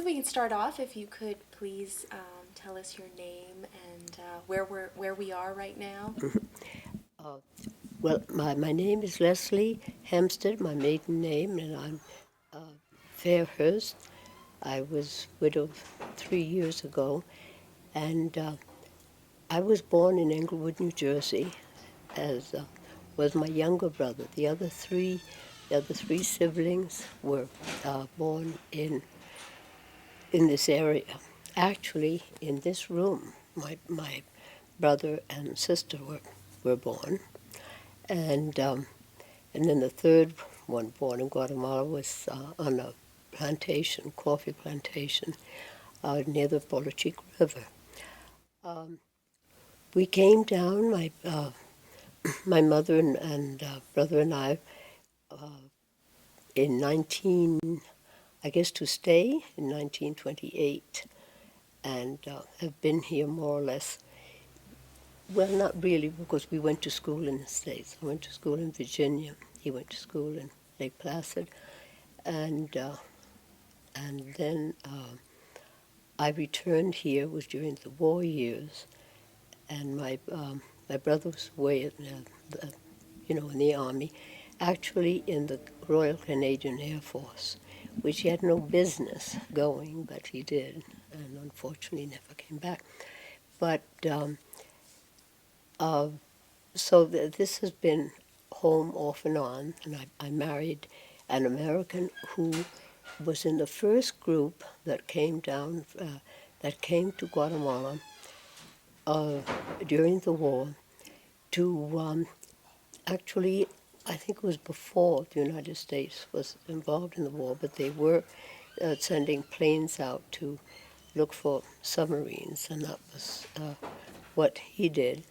so we can start off, if you could please tell us your name and where we are right now. Uh, well, my name is Leslie Hempstead, my maiden name, and I'm Fairhurst. I was widowed 3 years ago, and I was born in Englewood, New Jersey, as was my younger brother. The other three siblings were born in this area. Actually, in this room, my brother and sister were born, and then the third one born in Guatemala was on a plantation, coffee plantation, near the Chica River. We came down, my mother and brother and I, in 19, I guess to stay, in 1928, and have been here more or less. Well, not really, because we went to school in the States. I went to school in Virginia. He went to school in Lake Placid, and then I returned here. It was during the war years, and my brother was away in the Army, actually in the Royal Canadian Air Force, which he had no business going, but he did, and unfortunately never came back. But this has been home off and on, and I married an American who was in the first group that came down, that came to Guatemala during the war to actually, I think it was before the United States was involved in the war, but they were sending planes out to look for submarines, and that was what he did.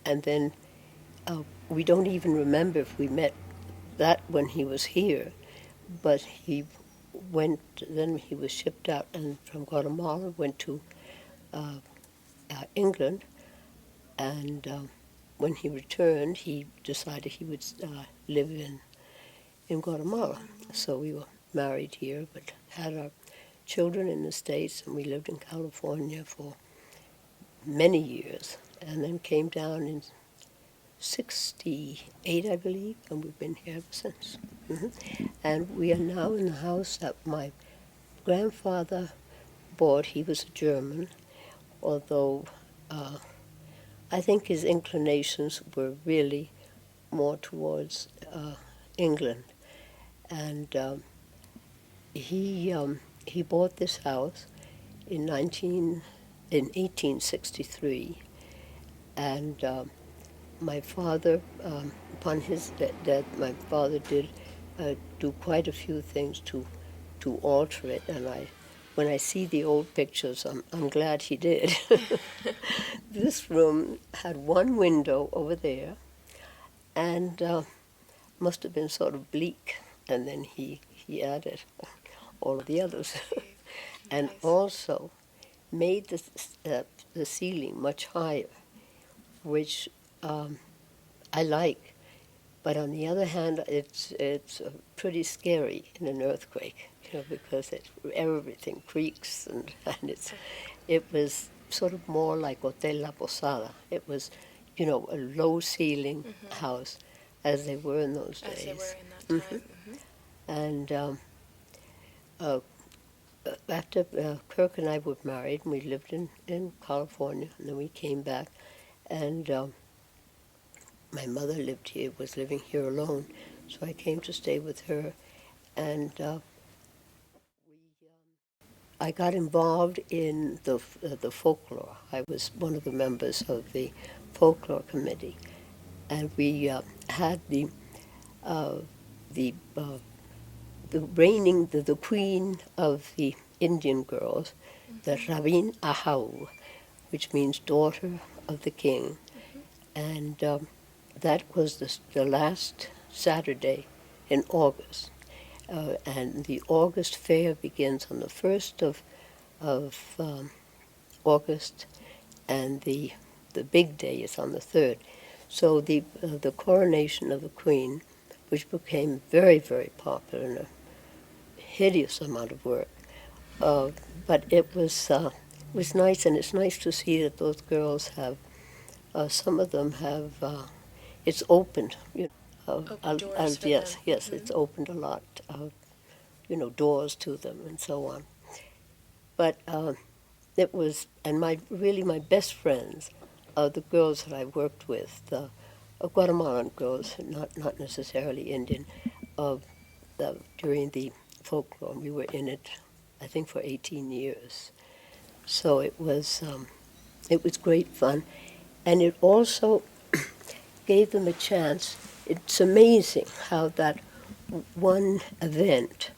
And then we don't even remember if we met that when he was here, but then he was shipped out, and from Guatemala went to England, and when he returned, he decided he would live in Guatemala. So we were married here, but had our children in the States, and we lived in California for many years, and then came down in 68, I believe, and we've been here ever since. And we are now in the house that my grandfather bought. He was a German, although I think his inclinations were really more towards England. And he bought this house in 1863, and my father, upon his death, my father did do quite a few things to alter it, and when I see the old pictures, I'm glad he did. This room had one window over there, and must have been sort of bleak, and then he added all of the others, and also made the ceiling much higher, which I like. But on the other hand, it's pretty scary in an earthquake, because everything creaks, and it was sort of more like Hotel La Posada. It was, a low ceiling house, as they were in those days. As they were in that time. And after Kirk and I were married, and we lived in California, and then we came back, and my mother was living here alone, so I came to stay with her, and I got involved in the folklore. I was one of the members of the folklore committee, and we had the queen of the Indian girls, the Rabin Ahau, which means daughter of the king, and that was the last Saturday in August, and the August fair begins on the 1st of August, and the big day is on the 3rd. So the coronation of the queen, which became very, very popular and a hideous amount of work, uh, but it was nice, and it's nice to see that those girls have. Some of them have. It's opened. Open doors for Yes, them. yes, it's opened a lot. Doors to them and so on. But it was, and my best friends are the girls that I worked with, the Guatemalan girls, not necessarily Indian, uh, during the folklore. We were in it, I think, for 18 years. So it was great fun, and it also gave them a chance. It's amazing how that one event,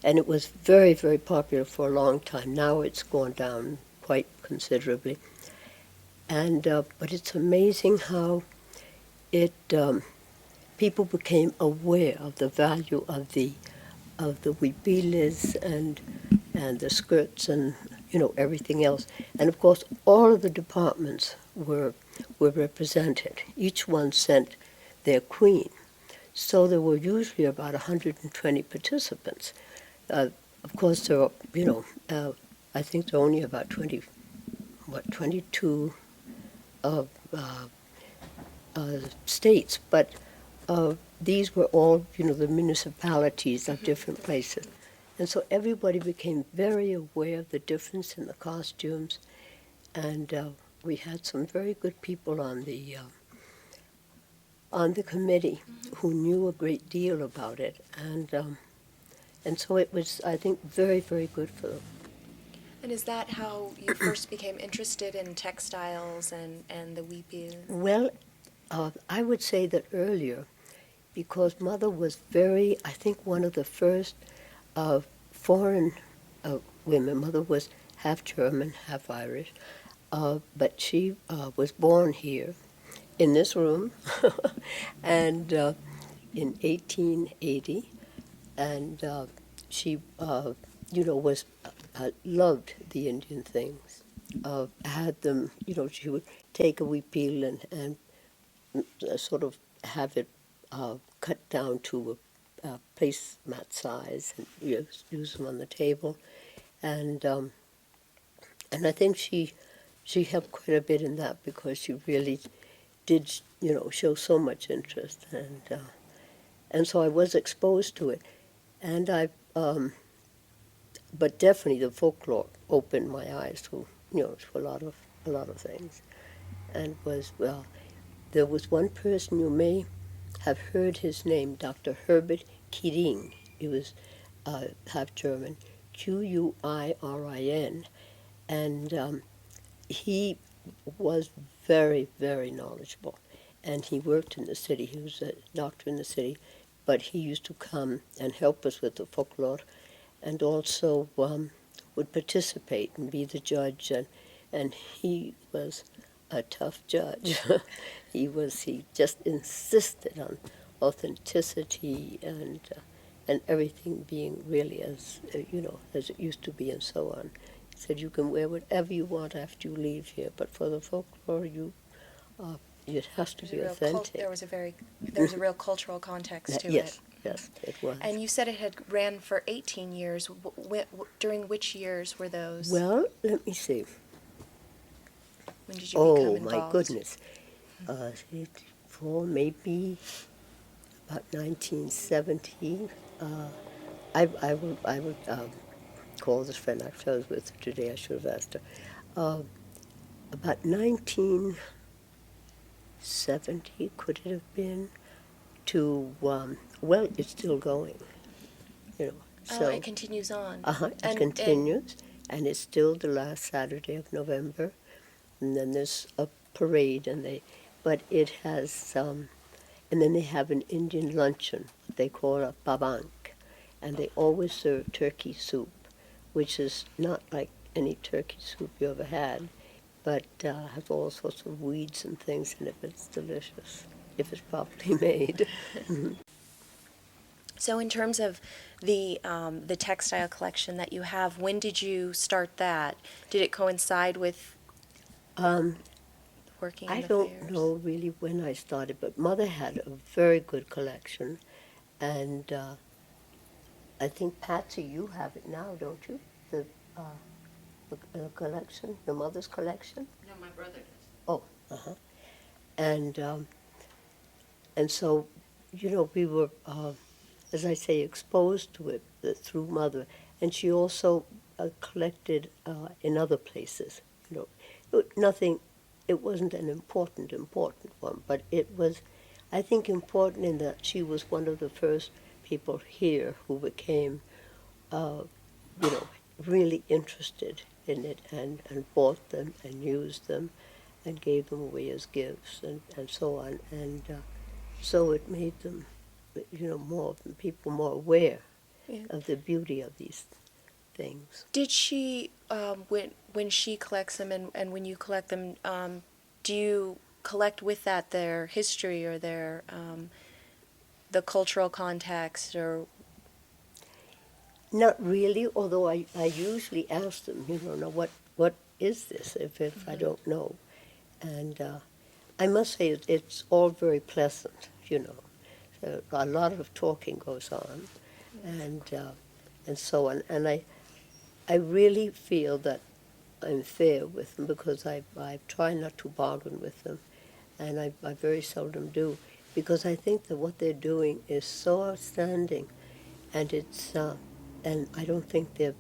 and it was very, very popular for a long time. Now it's gone down quite considerably. And but it's amazing how it people became aware of the value of the huipiles and the skirts and everything else. And of course, all of the departments were represented. Each one sent their queen. So there were usually about 120 participants. Uh, of course, there are, I think there are only about 22 uh, uh, states, but these were all, the municipalities of different places. And so everybody became very aware of the difference in the costumes, and we had some very good people on the committee who knew a great deal about it, and so it was, I think, very, very good for them. And is that how you first became interested in textiles and the huipil? Well, I would say that earlier, because Mother was very, I think, one of the first uh, foreign women. Mother was half German, half Irish, but she was born here in this room and in 1880, and she, was loved the Indian things. Had them, she would take a huipil and sort of have it cut down to a placemat size and use them on the table, and and I think she helped quite a bit in that because she really did show so much interest, and so I was exposed to it, and I but definitely the folklore opened my eyes to to a lot of things, and was well. There was one person you may have heard his name, Dr. Herbert Kirin. He was half German, Quirin, and he was very, very knowledgeable. And he worked in the city. He was a doctor in the city, but he used to come and help us with the folklore, and also would participate and be the judge. And he was a tough judge. He just insisted on authenticity and everything being really as as it used to be and so on. He said you can wear whatever you want after you leave here, but for the folklore it has to be authentic. There was a real cultural context to Yes, it. yes, it was. And you said it had ran for 18 years. During which years were those? Well, let me see. When did you become involved? Oh my goodness. For maybe about 1970. I would call this friend. Actually, I was with her today. I should have asked her. About 1970, could it have been? Well, it's still going. So it continues on. it continues, and it's still the last Saturday of November, and then there's a parade, but it has, and then they have an Indian luncheon, what they call a babank, and they always serve turkey soup, which is not like any turkey soup you ever had, but has all sorts of weeds and things in it, but it's delicious if it's properly made. So in terms of the textile collection that you have, when did you start that? Did it coincide with working in I the don't fairs? know really when I started, but Mother had a very good collection, and I think, Patsy, you have it now, don't you? the collection, your mother's collection? No, my brother does. Oh, and and so, we were, as I say, exposed to it through mother, and she also collected in other places. Nothing. It wasn't an important one, but it was, I think, important in that she was one of the first people here who became, you know, really interested in it and bought them and used them and gave them away as gifts and so on. And so it made them, more people more aware Yeah. of the beauty of these things. Did she, when she collects them and when you collect them, do you collect with that their history or their the cultural context or? Not really, although I usually ask them, now what is this if I don't know. And I must say it's all very pleasant, So a lot of talking goes on and so on. And I really feel that I'm fair with them because I try not to bargain with them, and I very seldom do, because I think that what they're doing is so outstanding, and it's and I don't think they're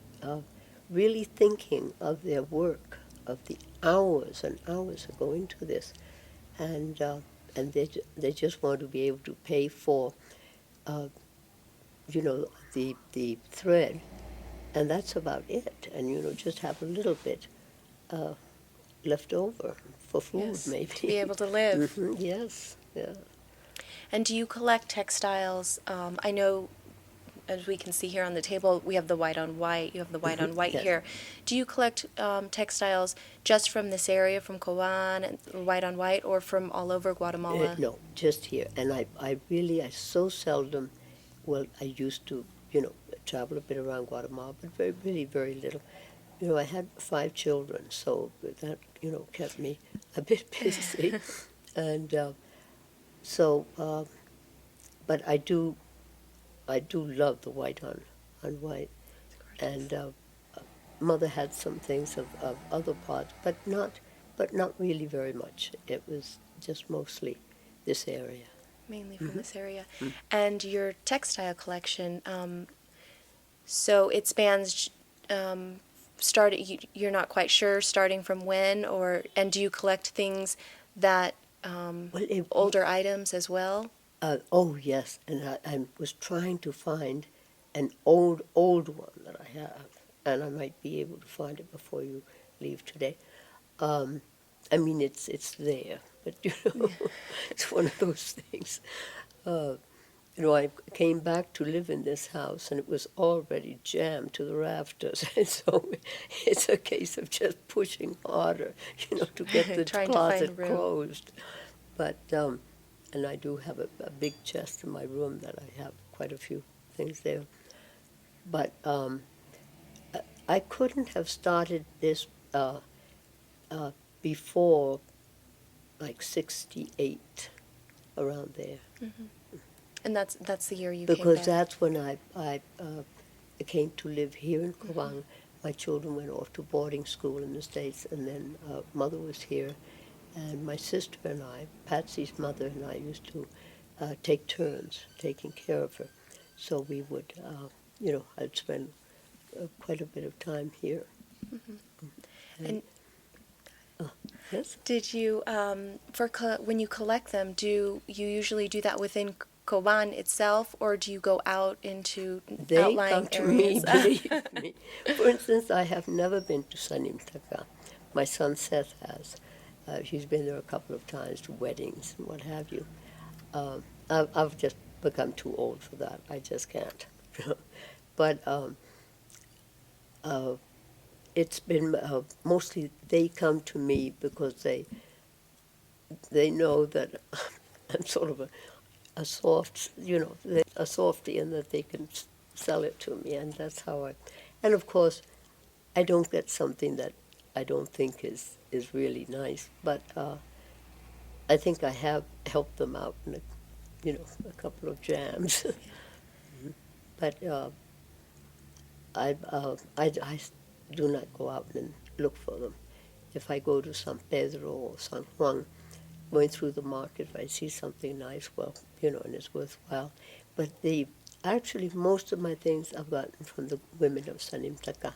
really thinking of their work, of the hours and hours that go into this, and they just want to be able to pay for, the thread, and that's about it, and just have a little bit left over for food, Yes, maybe. to be able to live. Yes, yeah. And do you collect textiles? I know, as we can see here on the table, we have the white on white. You have the white on white Yes. here. Do you collect textiles just from this area, from Cobán, and white on white, or from all over Guatemala? No, just here. And I really, I so seldom, well, I used to, travel a bit around Guatemala, but really very little. I had 5 children, so that, kept me a bit busy. And but I do love the white on white. And mother had some things of other parts, but not really very much. It was just mostly this area. Mainly from this area. And your textile collection, so it spans, you're not quite sure starting from when, and do you collect things that, Well, older items as well? oh yes, and I was trying to find an old one that I have, and I might be able to find it before you leave today. I mean, it's there, but it's one of those things. I came back to live in this house, and it was already jammed to the rafters, and so it's a case of just pushing harder, to get the Trying to find closet room. closed. But and I do have a big chest in my room that I have quite a few things there. But I couldn't have started this before like 68, around there. And that's the year you Because came back? that's when I came to live here in Cobán. My children went off to boarding school in the States, and then mother was here. And my sister and I, Patsy's mother and I, used to take turns taking care of her. So we would, I'd spend quite a bit of time here. And Yes? did you, when you collect them, do you usually do that within Cobán itself, or do you go out into They outlying come to areas? me, believe me. For instance, I have never been to Sanimtaka. My son Seth has. He's been there a couple of times to weddings and what have you. I've just become too old for that. I just can't. But it's been mostly they come to me because they know that I'm sort of a soft, a softie, and that they can sell it to me, and that's how and of course, I don't get something that I don't think is really nice, but I think I have helped them out in a couple of jams. But I do not go out and look for them. If I go to San Pedro or San Juan, going through the market, if I see something nice, well, and it's worthwhile. But actually, most of my things I've gotten from the women of San Imtaca.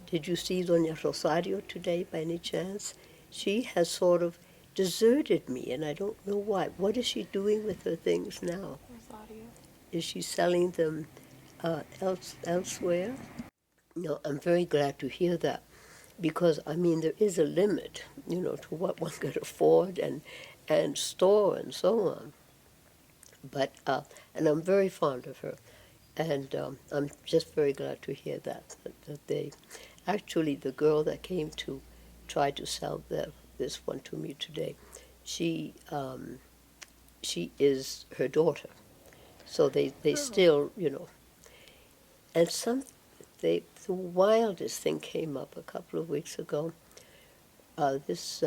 Did you see Doña Rosario today by any chance? She has sort of deserted me, and I don't know why. What is she doing with her things now? Rosario. Is she selling them elsewhere? No, I'm very glad to hear that, because, I mean, there is a limit, to what one could afford and store and so on. But, and I'm very fond of her, and I'm just very glad to hear that they, actually, the girl that came to try to sell this one to me today, she is her daughter, so they still, and the wildest thing came up a couple of weeks ago. This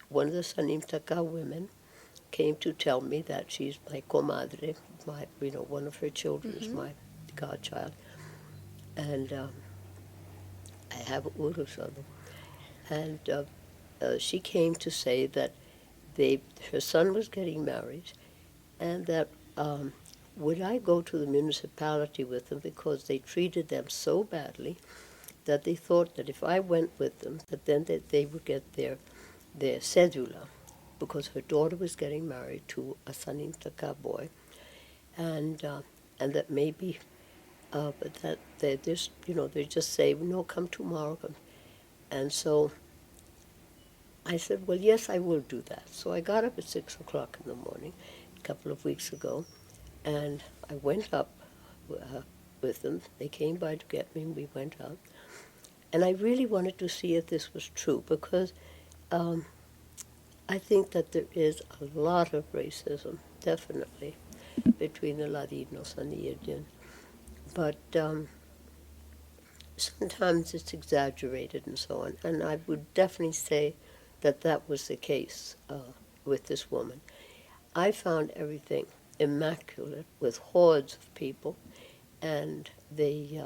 one of the Sanimtaca women came to tell me that she's my comadre, one of her children is my godchild, and I have urus of them. And she came to say that her son was getting married, and that would I go to the municipality with them because they treated them so badly that they thought that if I went with them, that then they would get their cedula, because her daughter was getting married to a Sanimtaca boy, and that maybe, but that they just, they just say, no, come tomorrow. And so I said, well, yes, I will do that. So I got up at 6 o'clock in the morning a couple of weeks ago, and I went up with them. They came by to get me, and we went up. And I really wanted to see if this was true, because I think that there is a lot of racism, definitely, between the Ladinos and the Indians. But sometimes it's exaggerated and so on. And I would definitely say that was the case with this woman. I found everything immaculate, with hordes of people, and they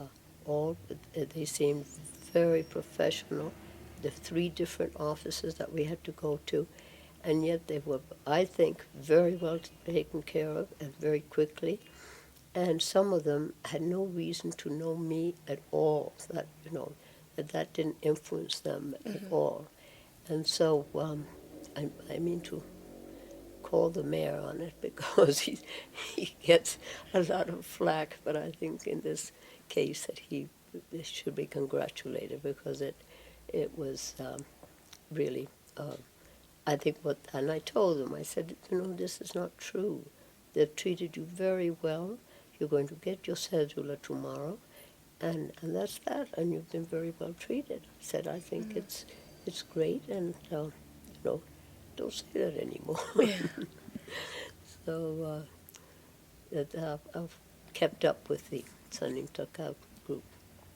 seemed very professional. The 3 different offices that we had to go to, and yet they were, I think, very well taken care of and very quickly. And some of them had no reason to know me at all. That didn't influence them at all. And so I mean to call the mayor on it, because he gets a lot of flack. But I think in this case that he should be congratulated, because it was really. I think and I told them, I said, this is not true. They've treated you very well. You're going to get your cedula tomorrow, and that's that. And you've been very well treated. I said, I think it's great, and don't say that anymore. Yeah. So I've kept up with the Sanimtaca group,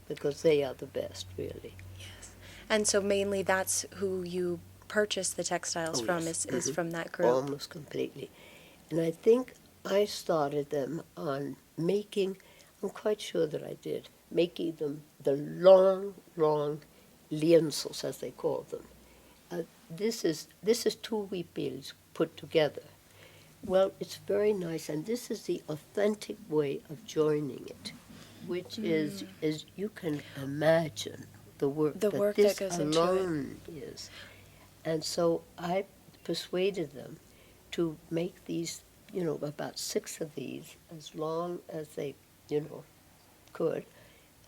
because they are the best, really. Yes. And so mainly that's who you purchase the textiles from, Yes. is from that group. Almost completely. And I think I started them on making, I'm quite sure that I did, making them the long, long lienzos, as they call them. This is 2 huipils put together. Well, it's very nice, and this is the authentic way of joining it, which is you can imagine the work The that work this that goes into it. alone is. And so I persuaded them to make these, about 6 of these, as long as they, could,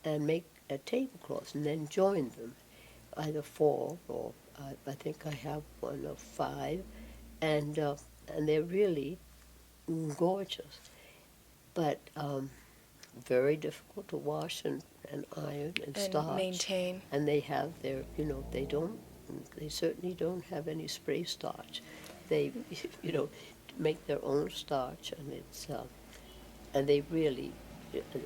and make a tablecloth, and then join them, either 4 or I think I have one of 5, and they're really gorgeous, but very difficult to wash and iron and starch. Maintain. And they have their, they certainly don't have any spray starch. They, make their own starch, and it's, and they really,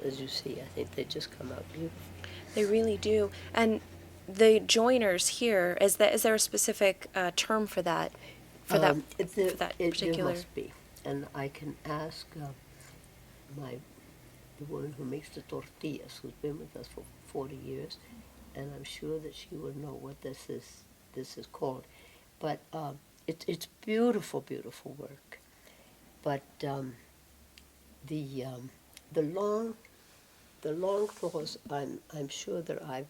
as you see, I think they just come out beautiful. They really do. And the joiners here, is there a specific term for that? For that particular. There must be, and I can ask the woman who makes the tortillas, who's been with us for 40 years, and I'm sure that she will know what this is called. But it's beautiful, beautiful work. But the the long the long claws, I'm sure that I've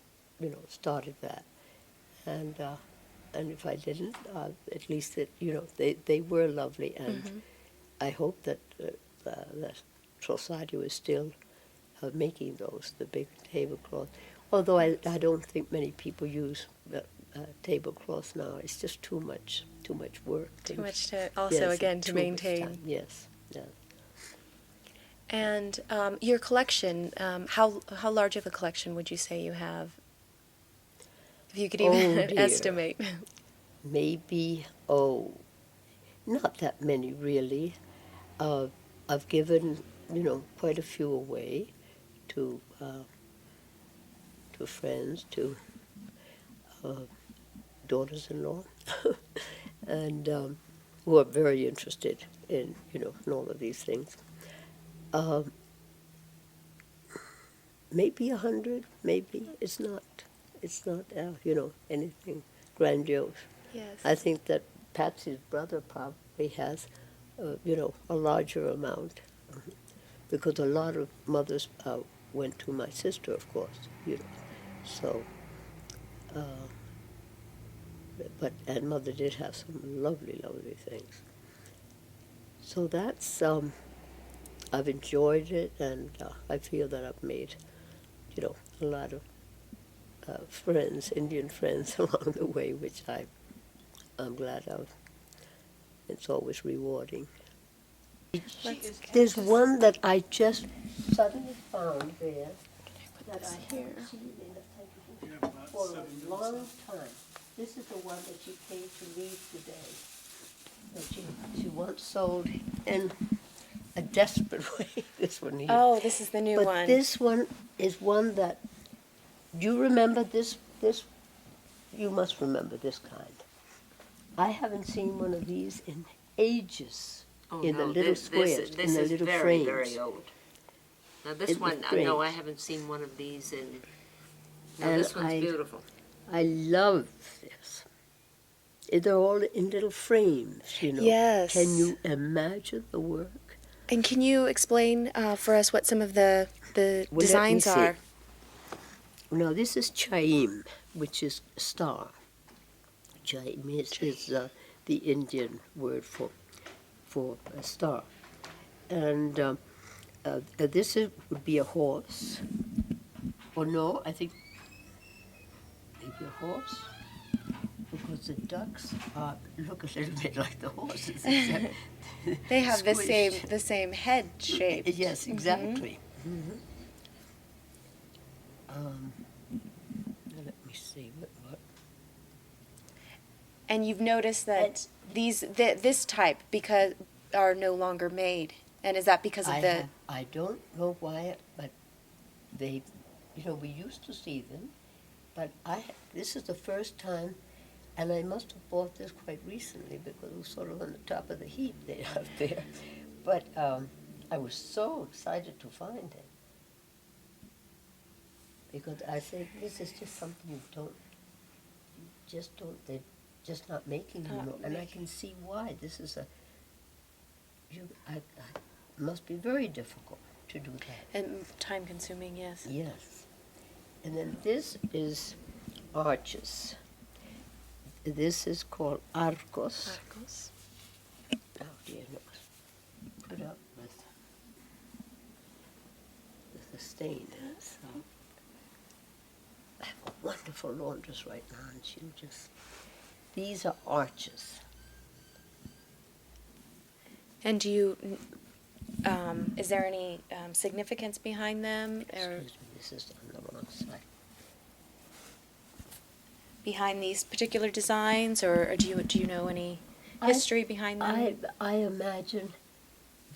started that, and if I didn't, at least they were lovely, and Mm-hmm. I hope that that Rosario is still making those, the big tablecloth. Although I don't think many people use tablecloth now. It's just too much work. Too much to also, Yes, again, to too much maintain. time. Yes, yes. And your collection, how large of a collection would you say you have? If you could Oh, even dear. estimate. Maybe, not that many really. I've given, quite a few away to friends, to daughters-in-law, and who are very interested in, in all of these things. Um, maybe 100, maybe. It's not, anything grandiose. Yes. I think that Patsy's brother probably has, a larger amount, because a lot of mothers went to my sister, of course, So, and mother did have some lovely, lovely things. So that's, I've enjoyed it, and I feel that I've made, a lot of friends, Indian friends along the way, which I'm glad of. It's always rewarding. There's one that I just suddenly found there that I haven't seen in a for a long time. This is the one that she came to leave today. That she once sold in a desperate way. This one here. Oh, this is the new but one. This one is one that, you remember this? You must remember this kind. I haven't seen one of these in ages. Oh, In the no, little this squares, is in the little very, frames. very old. Now this In the one, no, I frames. haven't seen one of these in. No, And this one's beautiful. I love this. They're all in little frames, Yes. Can you imagine the work? And can you explain for us what some of the Well, designs let me see. are? Now, this is Chaim, which is star. Chaim is the Indian word for a star. And this would be a horse. Or no, I think maybe a horse. Because the ducks look a little bit like the horses. Except They have squished. the same head shape. Yes, exactly. Let me see what. And you've noticed that this type because are no longer made, and is that because of I don't know why, but they, we used to see them, but this is the first time, and I must have bought this quite recently because it was sort of on the top of the heap they have there. But I was so excited to find it because I said, this is just something they're just not making anymore. And I can see why. This is it must be very difficult to do that. and time consuming? Yes. Yes. And then this is arches. This is called arcos. Arcos. Oh dear, no. Put up with the stain. So I have a wonderful laundress right now, and these are arches. And do you? Is there any significance behind them, or Excuse me, this is on the wrong side. behind these particular designs, or do you know any history behind them? I imagine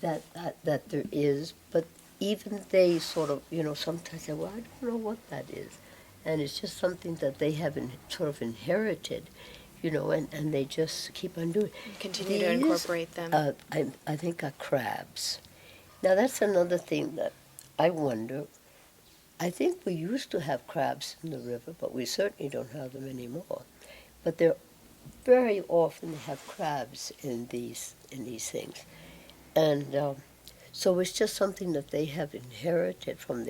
that there is, but even they sort of, sometimes say, well, I don't know what that is. And it's just something that they have sort of inherited, and they just keep on doing. Continue to incorporate them. I think are crabs. Now, that's another thing that I wonder, I think we used to have crabs in the river, but we certainly don't have them anymore. But they're very often they have crabs in these things, and so it's just something that they have inherited from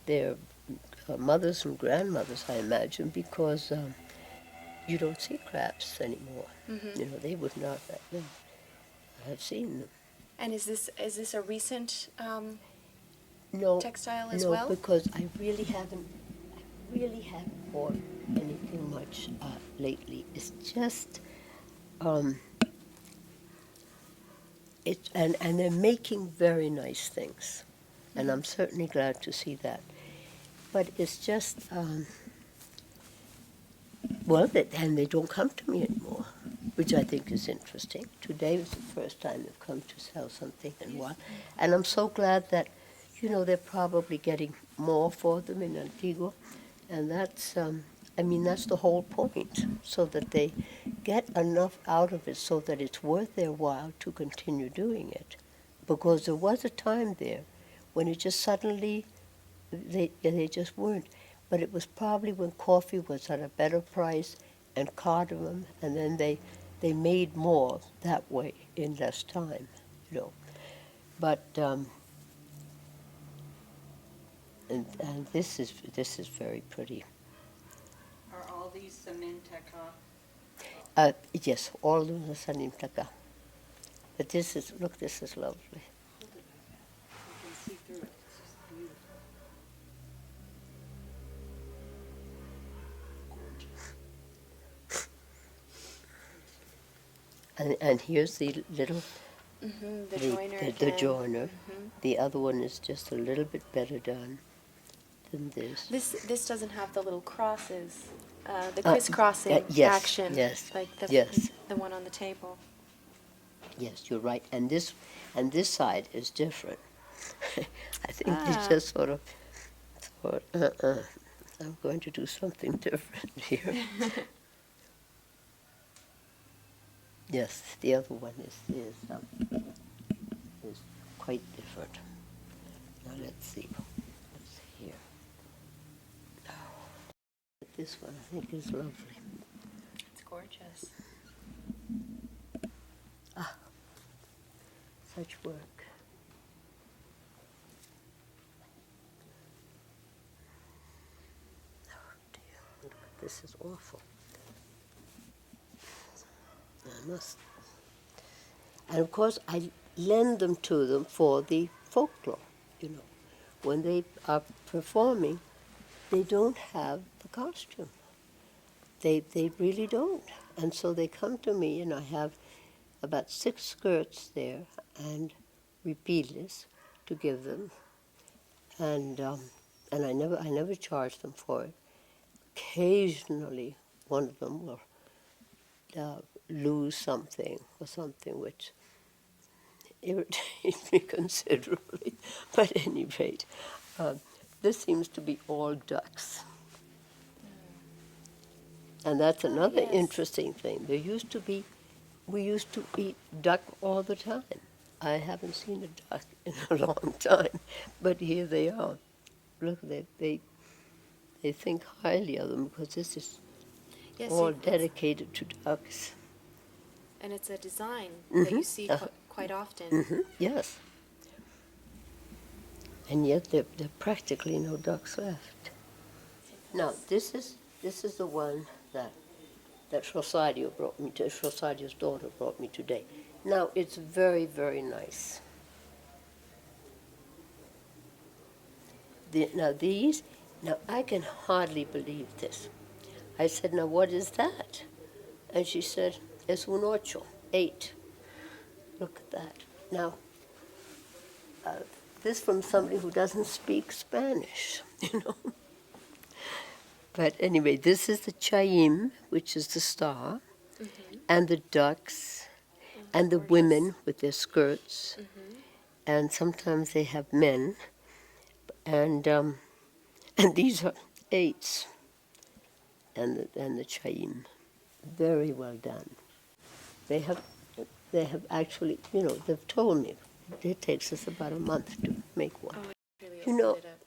their mothers and grandmothers, I imagine, because you don't see crabs anymore. Mm-hmm. You know, they would not have seen them. And is this a recent No, textile as no, well? because I really haven't bought anything much lately. It's just, and they're making very nice things, and I'm certainly glad to see that. But it's just, and they don't come to me anymore, which I think is interesting. Today was the first time they've come to sell something in a while, and I'm so glad that, you know, they're probably getting more for them in Antigua, and that's, that's the whole point, so that they get enough out of it so that it's worth their while to continue doing it. Because there was a time there when it just suddenly, they just weren't. But it was probably when coffee was at a better price and cardamom, and then they made more that way in less time, you know. But and this is very pretty. Are all these Samintaka? Yes, all of them are Sanimtaka. But this is lovely. You can see through it. It's just beautiful. And here's the little Mm-hmm. The joiner the again. joiner. Mhm. The other one is just a little bit better done than this. This doesn't have the little crosses, the Uh, crisscrossing yes, action. yes, Like yes. the one on the table. Yes, you're right. And this side is different. I think they Ah. just sort of thought, I'm going to do something different here. Yes, the other one is quite different. Now let's see. Let's see here. This one I think is lovely. It's gorgeous. Such work. Oh dear, this is awful. I must. And of course, I lend them to them for the folklore. You know, when they are performing, they don't have the costume. They really don't. And so they come to me, and I have about 6 skirts there and repeaters to give them, and I never charge them for it. Occasionally, one of them will lose something or something which irritates me considerably. But at any rate, this seems to be all ducks. And that's another yes. interesting thing. We used to eat duck all the time. I haven't seen a duck in a long time, but here they are. Look, they think highly of them because this is Yes, all dedicated to ducks. and it's a design that you Mhm. see quite often. Yes. And yet there are practically no ducks left. Now, this is the one that Rosario brought me to, Rosario's daughter brought me today. Now, it's very, very nice. Now I can hardly believe this. I said, now what is that? And she said, es un ocho, 8. Look at that. Now, this from somebody who doesn't speak Spanish, you know. But anyway, this is the chayim, which is the star, and the ducks, and the women with their skirts, and sometimes they have men, and these are 8s, and the chayim. Very well done. They have actually, they've told me it takes us about a month to make one. Oh, it really You know, opened it up.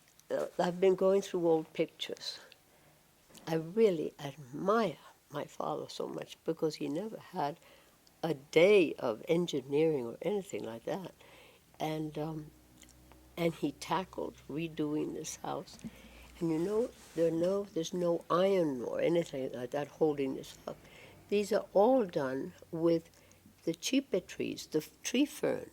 I've been going through old pictures. I really admire my father so much because he never had a day of engineering or anything like that. And he tackled redoing this house. And you know, there's no iron or anything like that holding this up. These are all done with the cheaper trees, the tree fern.